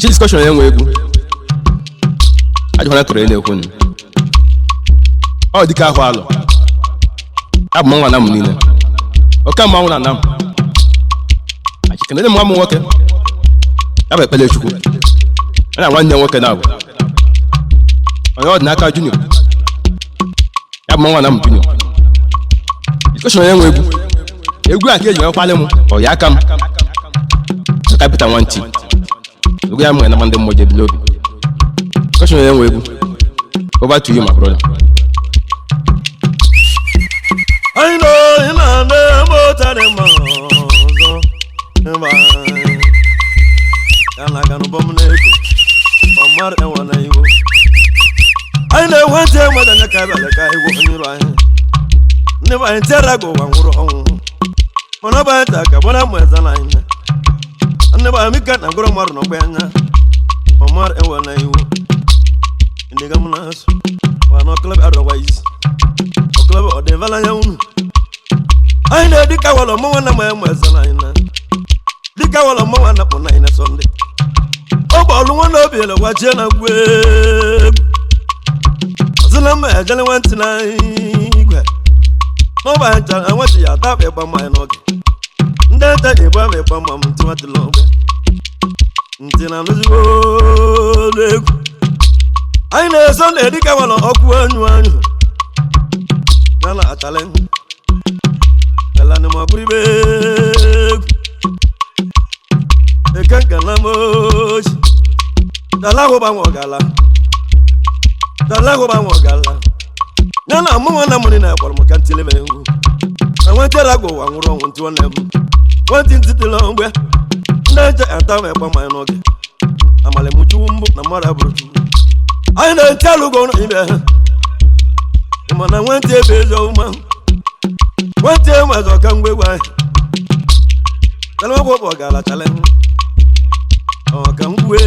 Achi discussion enwe egwu. Ajụkwana tụrụ na-ekwu nụ. Ọ dịka ahụ alụ. Abụ m nwa na m niile. Oke mmanwụ na nam. Achi kenele mwa m nwoke. Ya bụ ekpele Chukwu. Na nwanne nwoke na abụ. Onye ọ dị n'aka Junior. Ya bụ nwa na m Junior. Discussion enwe egwu. Egwu a ka eji nwekwalị m. Ọ ya aka m. Kapita Nwanti. Egwu ya m na ndị mmụọ jebili obi. Discussion enwe egwu. Over to you, my brother. I know in a name of Tanema. And I can abominate. My mother and one I go. I know one time more than a cabin like I walk in your line. Never in Terrago, one were home. When I buy a tack, when I'm with a line. I never make it and grow more no banner. My mother and one I go. In the governors, one not club otherwise. Club or the Valayan. I know the cowl of Moana was a line. The cowl of Moana upon 9 Sunday. Oh, but one of you watching a web. Zulama, Jelly went tonight. No, I want you to tap upon my nog. Then take a bomb upon my to what the long. Until I'm I know Sunday, the cowl of one. Nala atalen, nala ni maburibe. Ekanka na moji, nala ko ba ngogala, nala ko ba ngogala. Nala mwa na muni na kwa mkantile mengu. Na wantera go wanguro wunti wanem. Wanti ntitilo mbwe, nja atame kwa mainoge. Amale mchumbu na mara brutu. Aina ntelu go no ibe. Mana Nwanti ebezo uma. Nwanti mazo kangwe wa. Talo go bogala talen. O kangwe.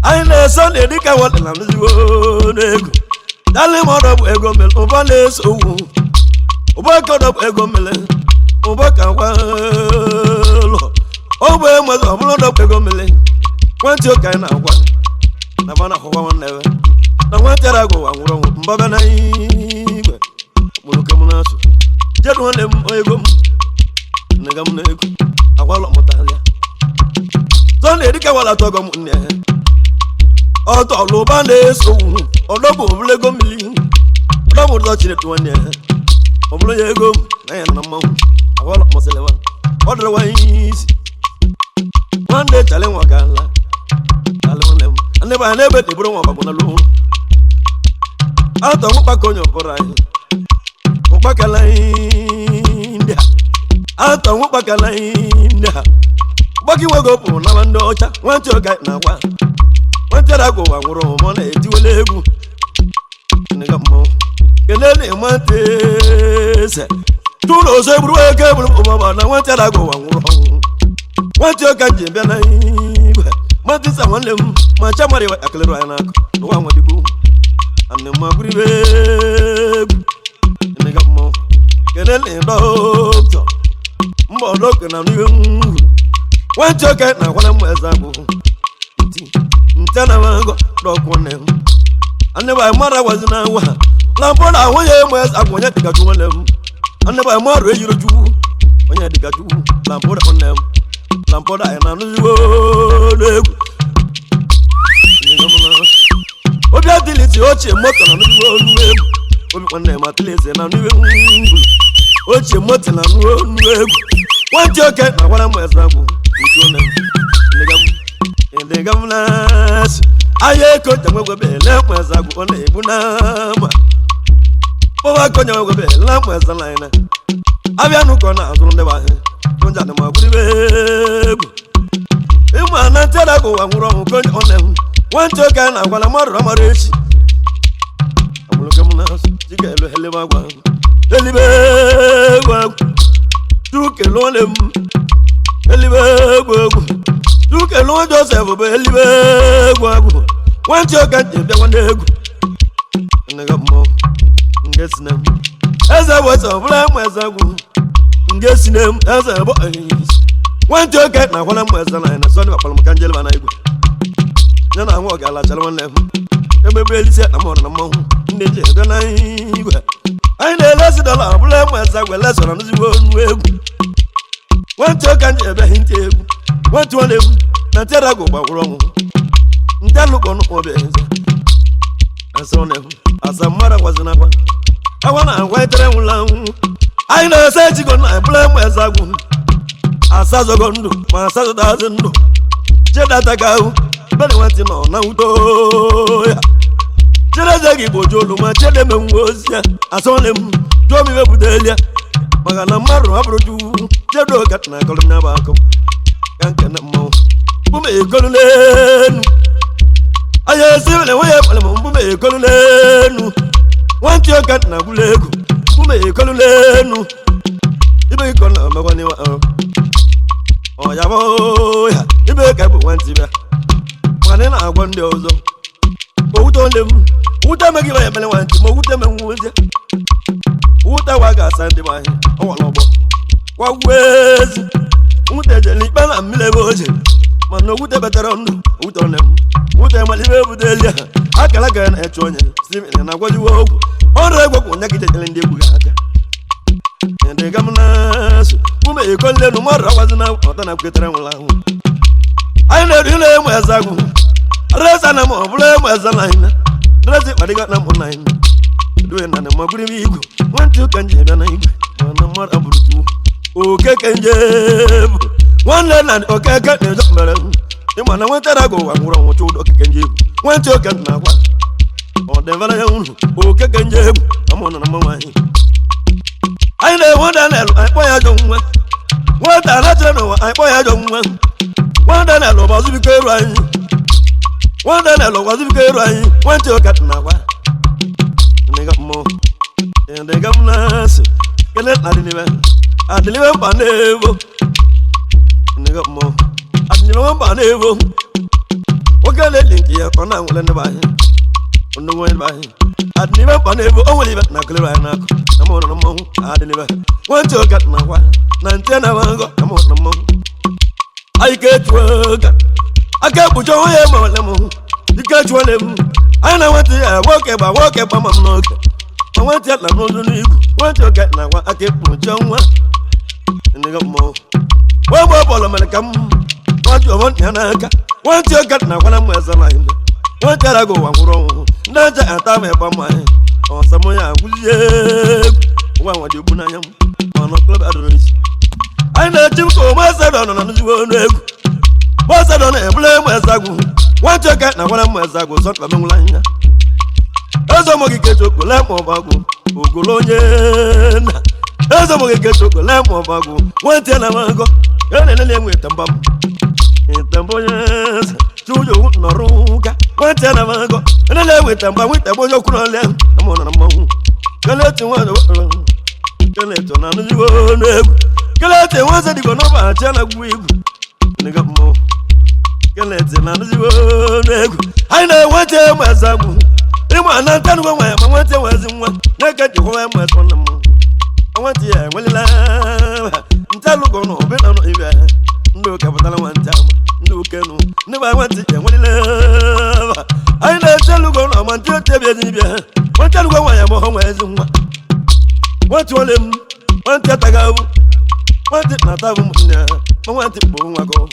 Ai na Sunday dika wala na mzigo nego. Dale modo ego mel obale so. Obaka do ego mel. Obaka wa lo. Obe mazo bulo do ego mel. Nwanti o kai na kwa. Na bana ho wa never. Na wantera go anwuro mbaba na igwe muluke munaso jedu wole ego nega muneko akwalo mutalia Sunday dika wala togo munne o to lo ba na so odobo bulego mili odobo do chire to wanne obulo yego na ya na mawu akwalo moselewa odro wa is wande tale wakala alone aneba anebe de bro wa babona lo Ato mukpa konyo porai mukpa kala india Ato mukpa kala india Baki wago po na wando ocha Wanti oga na wa Wanti rago wa nguro mona etiwele egu Nega mo Kelele mante se Tulo se buru eke buru mama na wanti rago wa nguro Wanti oga jembe na iwe Manti sa wanle macha mari wa aklero anako Wa ngodibu Ane maburibe Nega mo Kelele doctor Mbo doctor na niwe Wanchoke na wana mweza bu Ntana wango dokone Ane ba mara wazina wa Lampoda wanye mweza Wanya tika tuwale Ane ba mara yiro juu Wanya tika juu Lampoda one Lampoda ena nuzigo Nega mo Obi adiliti oche moto na nuwe nuwe Obi wane matilese na nuwe Oche moto na nuwe Wanti oke na wana mweza bu Ntone Ndegam nas Aye kote mwe bele mweza bu One ibunama Owa konya mwe bele mweza laina Abia nuko na azurunde bahe Konja ne mwaguri bebu Ima nantera ko wanguro Konja one Wanti oke na wana mara marechi Amuluke munas Jike elu hele magwa Heli begwa Tuke lone Elibe Tuke lone Joseph Elibe Wanti oke jebe wande egu Nega mo Ngesinem Eze wesa vle mweza gu Ngesinem Eze boys Nwanti oke na hwana mweza na so ni bakpala mkanjele bana igwe nyana anwo gala chala nwanne ebebe elise na mo na mo ndị je do na igwe anyị na-elesi dọla ọbụla mweza gwe leso na nzigbo nu egwu nwanti oke ndị ebe hinti egwu nwanti wana egwu na tera go gbawuru ọnwụ ndị alụkọ nụ obe eze aso na egwu asa mara kwazina kwa awa na agwa itere nwụla anyị na-ese echigo na ọbụla mweza gwu asazo gondo ma asazo dazindo jedata gahu bele wanti no na udo ya jedata gi bojolu ma jede menwozia asone do mi bebudelia magana maru abroju jedo gatna kolumna bako yanke na mo bume kolulenu aye sibele waye pale mo bume kolulenu wanti o gatna gulego bume kolulenu ibe kono magani wa oya boya ibe ka bu wanti ba mane na agwo ndi ozo outo ndem uta megi ba yemele wanti mo uta menwuze uta waga sande ba he owolobo wa wezi uta jeli bana mile boje mano uta betara ndu uta ndem uta malibe budelia akala ga na echonye simi na gwaji wo ogwu ore gwo kunya kite ndi egwu aka ende gamnasu mume ikolle no mara wazina otana kwetere nwula hu ayi na rile mu ezagu reza na mo bule mu ezana ina rezi wadiga na mo na ina duwe na na maguri mi igu wanti kanje bia na igu na mara burutu o kekenje wanle na o keke ne jo mere e mana wetara go wa nguro wo chudo kekenje wanti o kan na kwa o de vala ya unu o kekenje amona na mama I know one and I boy I don't want. What I don't know, I boy I don't want. One and I love was if you right. One and I love was if you right. Went to a cat now. And they got more. And they got nice. Can let I deliver. I deliver by never. And they got more. I deliver by never. What can they think here? On I will end by him. On the way by him. I'd never been able to leave it. Now, clear enough. I'm on the moon. I deliver. Want to get my one. 19 hours. I'm on the moon. I get work. I can't put your hair on the moon. You catch one of them. I know what to walk up, I'm not. I want to get my moon. Want to get my one. I can't put your one. And they got more. One more ball of American. What you want, Yanaka? Want to get my one. I'm with a line. What did I go wrong? Naja atame ba mai o samoya guye wa wadi bunayam on club adonis ai na tim ko ma sa don na njuwo egu wa sa don e blame ezagu wa cheka na wala mo ezagu so ba menwulanya ezo mo gike choko le mo bagu ogolonye na ezo mo gike choko le mo bagu wa tie na mango ene ne enwe tambam tambonyes chujo noruka wante na mango ene le wetamba bojo kuno le amona na mahu kalete wano kalete na njiwo nego kalete wanza digo no ba chana guigu nega mo kalete na njiwo nego aina wante mazagu imo anantanu kwa wante wazinwa nega di kwa mwatona mo awante ya walila ntalugo no be na no ibe ndo kapatala wantama ndo kenu ne ba wanti ya walila ai na talugo no manti tebe ni bia wantalugo wa ya mo ho wazinwa wanti olem wanti atagawu wanti natabu munya wanti bo nwako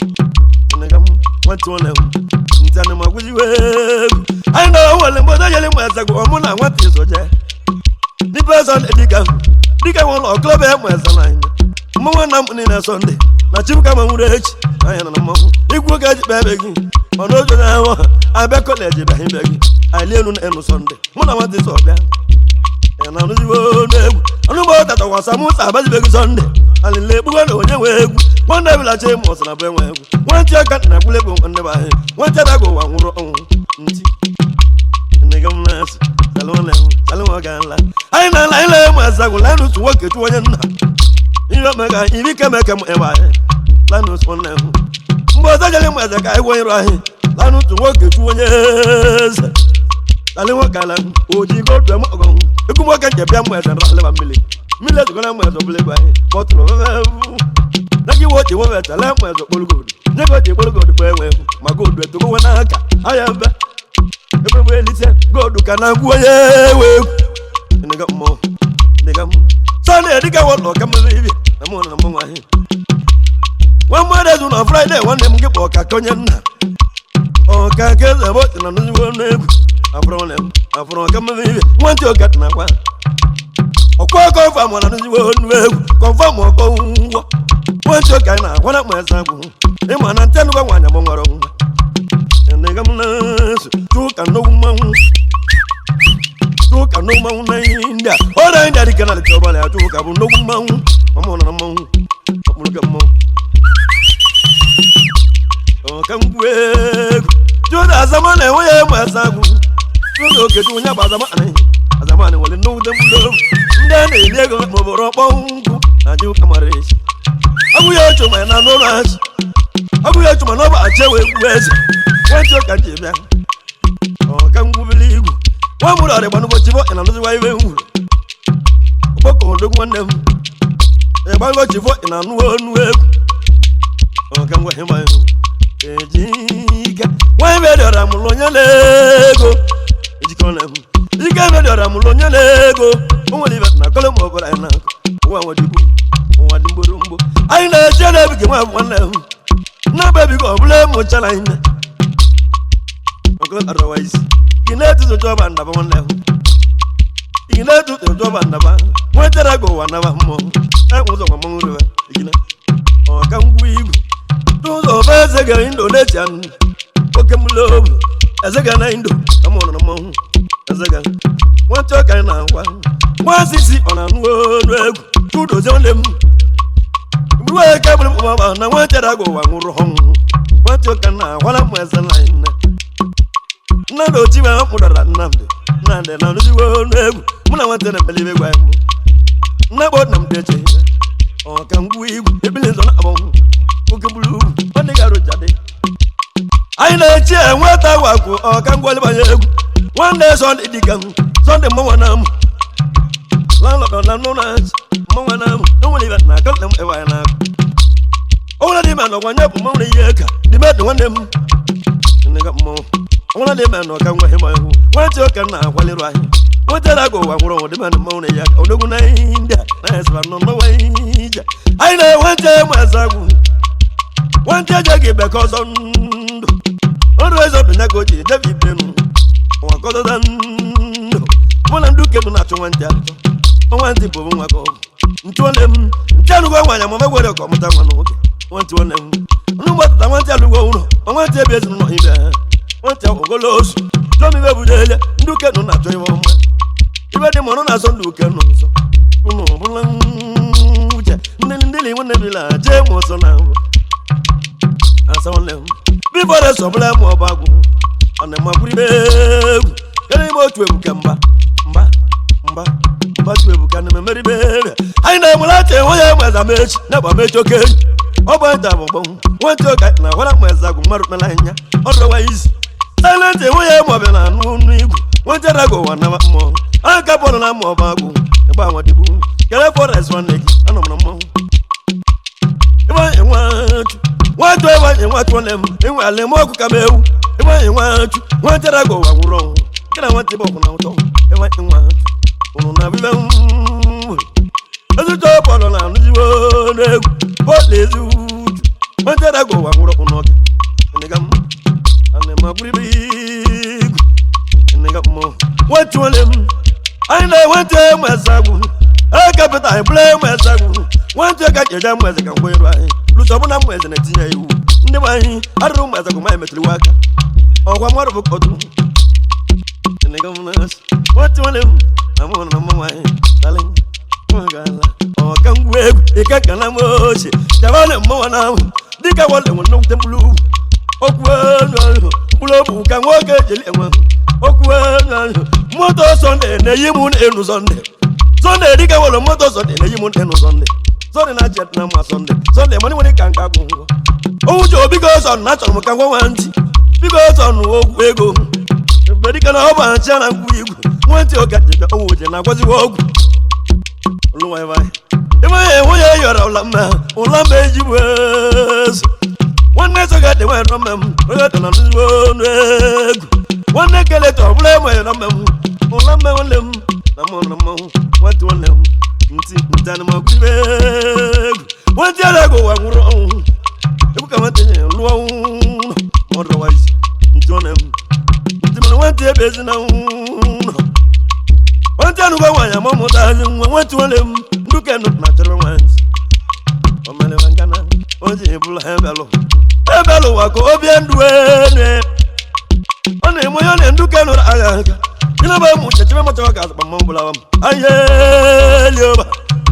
ngam wanti olem ntana magujiwe ai na wale mboda yele mwazago omuna wanti soje ni person dika won o club e mwazana mo wana muni na Sunday na chibuka mamurechi aya na mamu igwu gaji bebe gi ono jo na wa abe college be hin begi alienu na enu Sunday mo na wanti so bia e na nuziwo na egwu anu bo tata wasa mu sa baji begi Sunday alile bugo na onye we egwu wanda bila che mo na be we egwu wanti aka na kule bo onne ba he wanti da go wa nwuro nti negam nas salon gala ai na la ile mo azago la nu tuwo ke tuwo nna iro mega ibi kemeke mo ewa la nu so na hu mbo za jale mo azaga ai wo iro ahi la nu tuwo ke tuwo nyesa salon gala oji go do mo go ekumo ke je bia mo esa ra le ba mile to go na mo so bele gwa potro nagi what you want to lamp as a good. Never take one go to where my good to go and I have everywhere listen, go to Canagua. And they got more. They got Sunday, they got one come and leave it. I'm on among my head. One more day on Friday, one them get walk a conian. Oh, can't get the boat and another name. I'm from them. I'm from come and leave it. Want to get my one. Oh, confirm one another one. Confirm or go. Once you can, one of my son. They want to tell one among our own. And they come to no man. Took a no mountain. All I did cannot trouble. I took a no mountain. I'm on a mountain. Oh, come quick. Do that, someone away, my son. Look at you about the money. As a man will know them. Then they go over a bone. And you come a race. I will to my nanoras. I will to my number. I tell you, what you can give them. Oh, come believe. One would have one watch and another way. Book on the one them. A bag watch in one way. Oh, come with him. Why better I'm Molonia Lego? It's call them. You can't better I'm Molonia Lego. Only that Nacolum over and what would you do? What the Burumbo? I know Jenna became one of them. No baby go blame what shall I know? Otherwise. You know to the job and never one level. You know to the job and never. Where did I go? I never more. That was a moment. You know, or come we those of us again Indonesian. Welcome love as a gun. I'm on a moon as a gun. One talk and one sissy on a word. 2 dozen them. We were capable of now. Where did I go? I'm wrong. What you can now? What I'm as a line. Nando Jima put a Namde. Nande, now you will when I want to believe it. Never them ditching. Or can we the billions on a bone? Cook blue, when they got a jaddy. I know chair what I walk or can go by you. One day Sunday Dickam, Sunday Moanam. Landlord on Nonas, Moanam, no one even I got them ever now. All of them are one up money yeka. The bed one them. And they got more. One of them are come with him. What you can now, while you're right. What did I go? I wrote the man of money yet. Oh, no, that's one no way. I know one time as I would. One time I give because on. Always up in a good David Pen. One color than one I'm looking at one tell. I want to put one go. Told them, tell me why I'm over where I come down. Want to them. No, what I want to go. I want to be no either. Want to go loose. Tell me where we look at no natural woman. You read them on us on look at no. No, Nelly when they will Jam was on now. I saw them before the supply more bagu on the Mabri. Getting more to him, Kamba. But we can remember baby. I know what I tell you was a match, never made okay. Oh, but I'm one to get now. What I'm as I go, Marmalina. Otherwise, silent away more than I know. One did I go one hour more. I got one more bagu about what you do. Get up for us one leg. I don't know. If I want, what do I want and what one them? If I let more come out, if I want, what did I go wrong? Can I want to go now? If I want. As a top on land, you what is you? When did I go? I would not. And they come and then my big and they got more. What to them? I know what time my son. I got but I blame my son. Once I got your damn as I can wear right. Look up on them as an idea. Never I don't know as I go my metal worker. Or one more of a cotton. And they come what to them? I'm on my way, darling. Oh, come wave, the Kakanamoshi, Javana Mona, Dick, I want to know the blue. Oh, Blue can walk at the Oh, Motor Sunday, the Yimun Enu Sunday. Sunday, Dick, I want a motor Sunday, the Yimun Enu Sunday. Sunday night, Nama Sunday. Sunday, money when it can't go. Oh, Joe, because on natural Makawanti, because on Wego. But he can have a channel. Want to get the old and I was walk. No, I Why you're a lama, or lama you was. One night I got the one from them, one neck a little blame where I'm or lama on them, what one them, one year ago I'm wrong. You come at the long, otherwise, John M. One day, busy now. One time, I am almost went to them, look at not natural ones. Oh, Manavangana, was able to have a look. A bellow, I go over and do it. Only my own do cannot alaga. You know about much, I'm not talking about Mombulam. I hear you.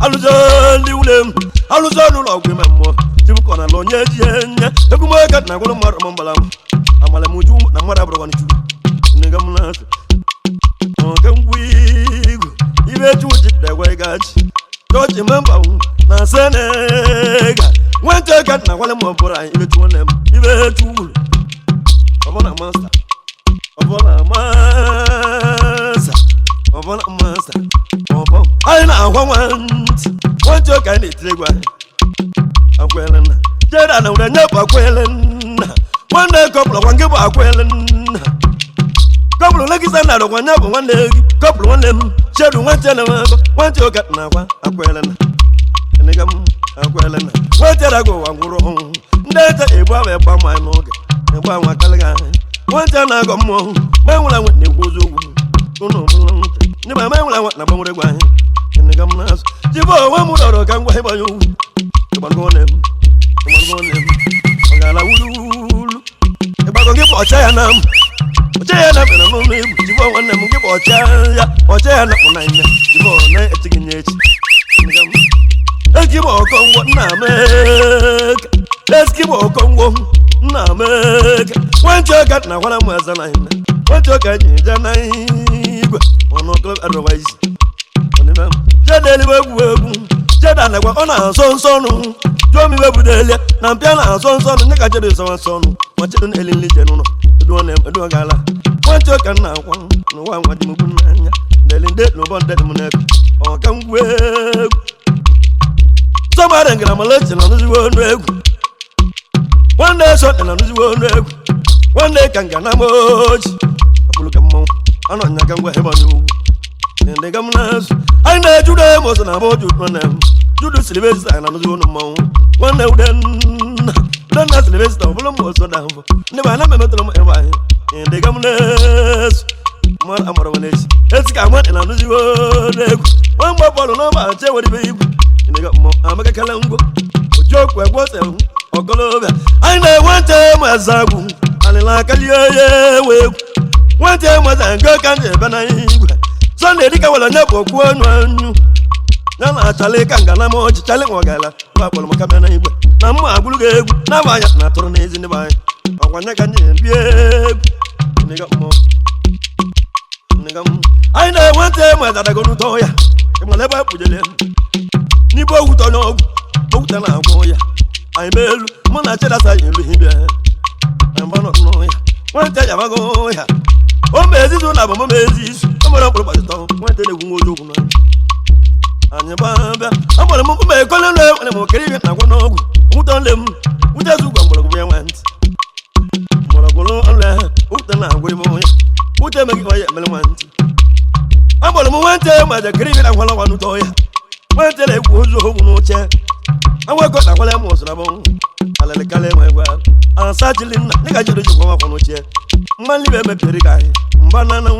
I was only them. I was all of women more. You can alone yet. The Kumaka, Nagolo Mombalam. I'm a muju, and what I want to do. Nagamas. Oh, can we? Even to it the way God. Don't remember. Nasanega. When I got Nawalam for I even to them. Even to upon a master. Upon a master. Upon a master. I now want your kind of trigger. I'm quelling. Jeda no the never quelling. One day couple of one give a quelling. Couple of legs and another one never one leg. Couple one them. Shadow one gentleman. Want your cat now. I'm quelling. And they come. I'm quelling. Where did I go? I'm wrong. That's a boy by my log. And by my colleague. One time I got more. My one I went to go. Never mind what I want about the wine. And the governors, Jibo, one more or can wait by you. Come on, them. Come on, them. Ogala Wulu. If I go give for China, China, and I'm only Jibo, one them give for China, or China for 9. Jibo, night taking it. Let's give all come what Namek. Let's give all come one Namek. One joke at now, what I'm was a line. One joke at Janai. On no club otherwise. Jadana on our son, Joe me with Elia, Nampiana, son, Naka son, son, watch it on Ellen Legion, do them, do a gala. One joke and now one, no one want to move. Nelly dead, no one dead monet, or come with somebody. I'm a legend on this world. One day, shot and on this world. One day, can get a much. Look at Mom, I don't know what about you. And the governors, I know you them was an about you from them. You do Sylvester and I'm the one. One day then, don't ask Sylvester, but also down. Never met them ever. And the governors, more amorous. Let's come on and I'm the one. One more bottle of our cherry baby. And they got more. I'm a calango. Joke where was them or go over. I know one time as I go. And like a year, one time was a girl can't have Sunday, I will never go on. Nana Chale Kanganamo, Chale Wagala, Papa Macabana, Nama Bulga, Nava, Natrones in the vine. I want to I know one time that I go to Toya. I will never put the limb. Nibo Utono, Utana Boya. I will Monachas in Libya. I'm one of Noya. One day I go. Oh, Messi, don't have a Messi. I'm going to put the stone. Went to the wood. And your baba, I'm going to move my color and I'm okay. I want to go. Who done them? Who does who come to the went? Moragolo, who done now? Who tell me why I'm want? I'm going to move one time by the green and I want to toy. One tell I was no chair. I work on what I was about. I let the color my well. I'm settling. I got you to go up on a chair. Money, baby, guy. Banana.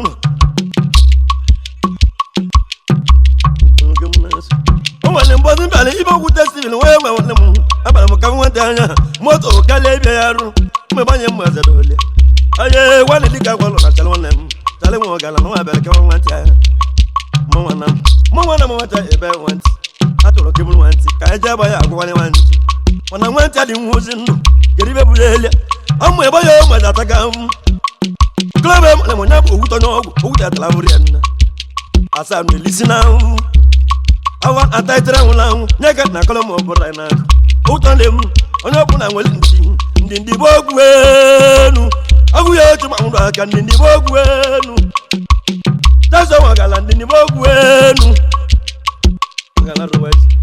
Oh, and wasn't even with the civil way. I'm coming down. Moto Calabia, my banyan was a dolly. I want to dig out one of them. Tell him what I better come one time. Mona, what I want. I told him once. I jab by a one once. When I went at him, was in Geribelia. I'm where by your mother. Club and when I put on who that Lavorian. As I'm listening now, I want a title now. Naked Nacolum over right now. Put on them, on open and well in the book. Well, I will have to mount back and in the book. Well, that's how I got in the book. Well,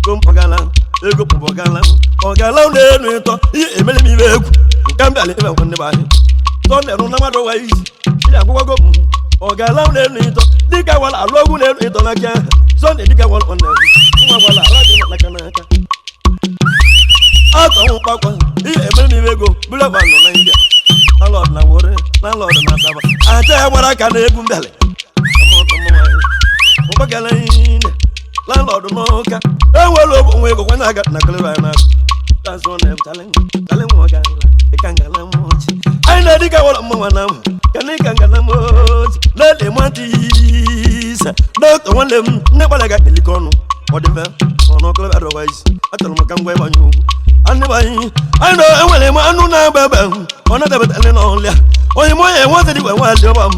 gompagala ego pogala ogala ne to emele mi beku nkambale ebe wonne ba ni to ne ru na mado wa yi ya gogo ogala ne to dika wala alogu ne to na kya so ne dika wala onne nwa wala ala na kana ka ato pakwa emele mi bego bula ba no na India landlord na wore landlord na saba ate wara ka na egwu mbele ogala ni landlord no ka enwelo onwe go kwena aga na kele na that's one them tale mo ga la kangala mochi ai na diga wala mo wana mo kani kangala mochi lele Nwanti sa doctor one them ne balaga elikono odembe ono kele otherwise atalo mo kangwe banyu ani bai ai no enwele mo anu na baba ona da betale no lia oyi mo ye won se di wa de ba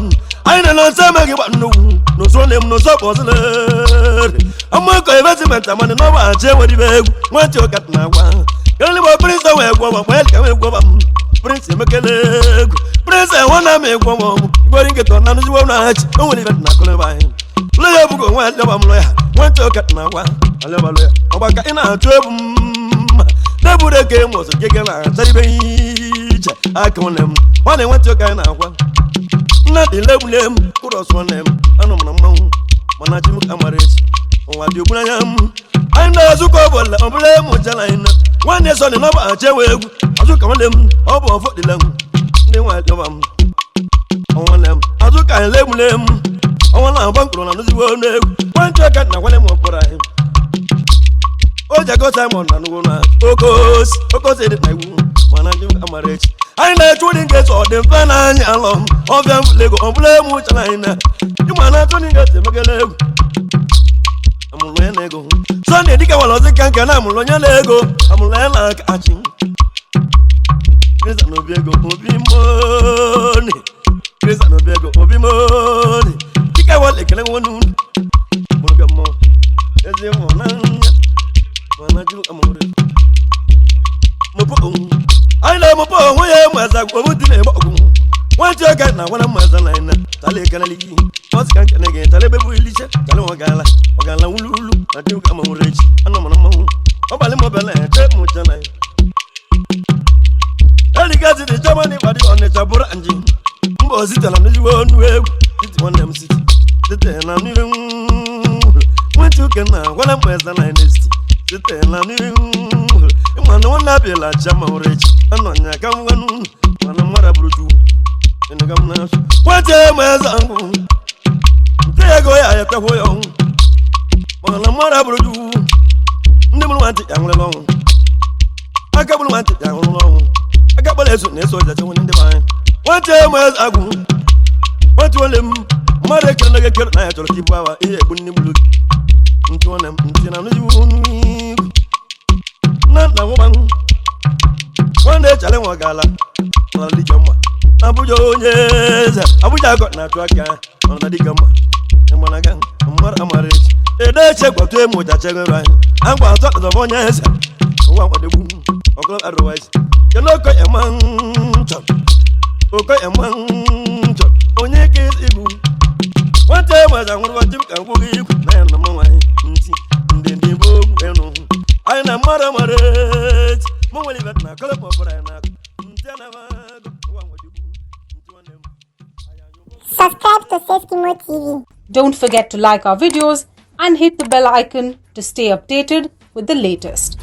ai na no se me gi ba no so them no so possible amma ko investment amane no ba che wodi be Nwanti o kat na wa kele bo prince we gwo ba wel ka we gwo ba prince mekele prince wona me gwo mo gbori nke to na no jiwo na achi o woni bet na kole ba lo ya bu ko wa le ba mlo ya Nwanti o kat na wa ale ba lo ya o ba ka ina atu ebu na bu de ke mo so gege na tari be je akonem wona Nwanti o ka na wa na de lebulem ku do so nem anu na mawu mana jimu amarechi wa di ogun ayam ai na zuko bola obule mu jala ina wane so ni no ba che we egu azuka wondem obo fo de lam ni wa lo bam onwalem azuka lemulem onwala bankro na nuziwo na egu Nwanti ka na wale mo pora him o jago Simon na nuwo na okos de na iwu mana jimu amarechi ai na chudi nke so de fana anya alom obia lego obule mu jala ina mana chudi nke se megele egu amulo nego Sunday dika wala zikanka na amulo nya nego amulo na Achi Krista no biego obi moni Krista no biego obi moni dika wala kele wonu mo ga mo eze mo na mana ju amore mo po ai na mo po ho ye maza ko mo dine mo Nwanti ka na wala maza na ina tale kana ligi oskan kana ge tale be bu ilisha tale ogala ululu ati ka mo rechi ana mo na mo obale mo bele te mo jana eli gazi de jamani badi on tabura anji mbo zitala ni wonu egu titi won dem city tete na ni Nwanti ka na wala maza na ina tete na ni imana wona bela jama rechi ana nya ka wonu wana mara bruju Ngamna Nwanti mazangu Tego ya ya taho yo Wala mara broju Ndimu Nwanti yangule lo Akabulu Nwanti yangule lo Akabale su ne so ja chawoni ndi ba Nwanti mazangu Nwanti wale mare kana ga kero na ya tolo kibawa iye bunni bulu Nti wala ntina nuji na woban Wande chale wagala na lijoma Abuja onyeza Abuja got na twaka on the gama emana gang amar amarechi ede chegwa to emo ja chegwa angwa so do onyeza wa odebu okolo otherwise keloko emancho oko emancho Onyeka ibu Nwanti maza nguru wajib kan ku gi na na manwa nti ndende bogu eno ai na mara amarechi mo wali bet na kolo popora na ntana ma Subscribe to Seskimo TV. Don't forget to like our videos and hit the bell icon to stay updated with the latest.